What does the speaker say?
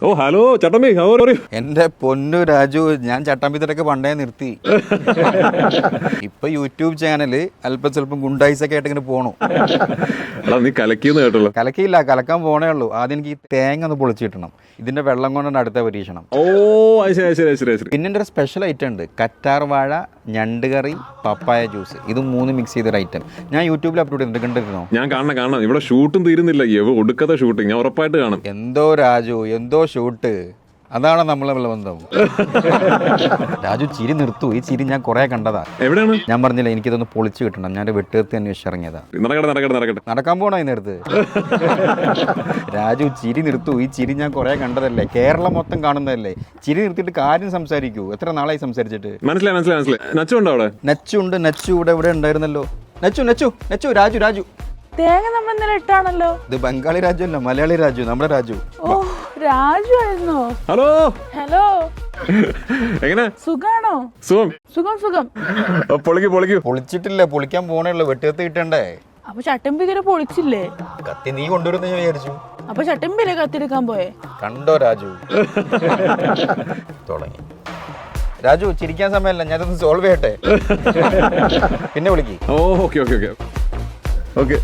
ഓ hello ചട്ടമ്പി, എന്റെ പൊന്നു രാജു, ഞാൻ ചട്ടമ്പിത്തരൊക്കെ പണ്ടേ നിർത്തി. ഇപ്പൊ യൂട്യൂബ് ചാനല് അല്പം സ്വല്പം ഗുണ്ടായിസൊക്കെ ആയിട്ട് ഇങ്ങനെ പോണു. നീ കലക്കിന്ന് കേട്ടല്ലോ. കലക്കിയില്ല, കലക്കാൻ പോണേ ഉള്ളൂ. ആദ്യം എനിക്ക് ഈ തേങ്ങ ഒന്ന് പൊളിച്ച് കിട്ടണം. ഇതിന്റെ വെള്ളം കൊണ്ടാണ് അടുത്ത പരീക്ഷണം. ഓ ശരി. പിന്നെ എൻ്റെ ഒരു സ്പെഷ്യൽ ഐറ്റം ഉണ്ട്, കറ്റാർ വാഴ, ഞണ്ട് കറി, പപ്പായ ജ്യൂസ്. ഇത് 3 മിക്സ് ചെയ്തൊരു ഐറ്റം ഞാൻ യൂട്യൂബിൽ അപ്ലോഡ് ചെയ്തിട്ട് കണ്ടിരുന്നോ? ഞാൻ കാണണം. ഇവിടെ ഷൂട്ടും തീരുന്നില്ല, ഒടുക്കത്തെ ഷൂട്ടിങ്. ഞാൻ ഉറപ്പായിട്ട് കാണും. എന്തോ രാജു, എന്തോ ഷൂട്ട്, അതാണ് നമ്മളെ ബന്ധം. രാജു ചിരി നിർത്തൂ. ഈ ചിരി ഞാൻ കുറെ കണ്ടതാ. എവിടെയാണ്? ഞാൻ പറഞ്ഞില്ല, എനിക്കിതൊന്ന് പൊളിച്ചു കിട്ടണം. ഞാൻ വെട്ടുകത്തി അന്വേഷിച്ച് ഇറങ്ങിയതാ. നടക്കാൻ പോണോ ഈ നേരത്ത്? രാജു ചിരി നിർത്തൂ. ഈ ചിരി ഞാൻ കുറെ കണ്ടതല്ലേ, കേരളം മൊത്തം കാണുന്നതല്ലേ. ചിരി നിർത്തിയിട്ട് കാര്യം സംസാരിക്കൂ. എത്ര നാളായി സംസാരിച്ചിട്ട്? മനസ്സിലായി. നച്ചുണ്ടോ അവിടെ? നച്ചുണ്ട്. നച്ചു ഇവിടെ ഉണ്ടായിരുന്നല്ലോ. നച്ചു. രാജു തേങ്ങ നമ്മൾ ഇന്നലെ ഇട്ടാണല്ലോ. ഇത് ബംഗാളി രാജു അല്ല, മലയാളി രാജു, നമ്മുടെ രാജു. ഓ രാജു ആയിരുന്നോ? ഹലോ എങ്ങനെ? സുഖാണോ? സുഖം. പൊളിച്ചിട്ടില്ല, പൊളിക്കാൻ പോണേ ഉള്ളു. വെട്ടുകത്തി കിട്ടണ്ടേ? അപ്പൊ ചട്ടമ്പിക്കര പൊളിച്ചില്ലേ? കത്തി നീ കൊണ്ടുവരുന്ന ഞാൻ വിചാരിച്ചു. അപ്പൊ ചട്ടമ്പിയിലെ കത്തിയെടുക്കാൻ പോയേ? കണ്ടോ രാജു? തുടങ്ങി. രാജു ചിരിക്കാൻ സമയമല്ല, ഞാനതൊന്ന് സോൾവ് ചെയ്യട്ടെ. പിന്നെ വിളിക്ക്. ഓക്കെ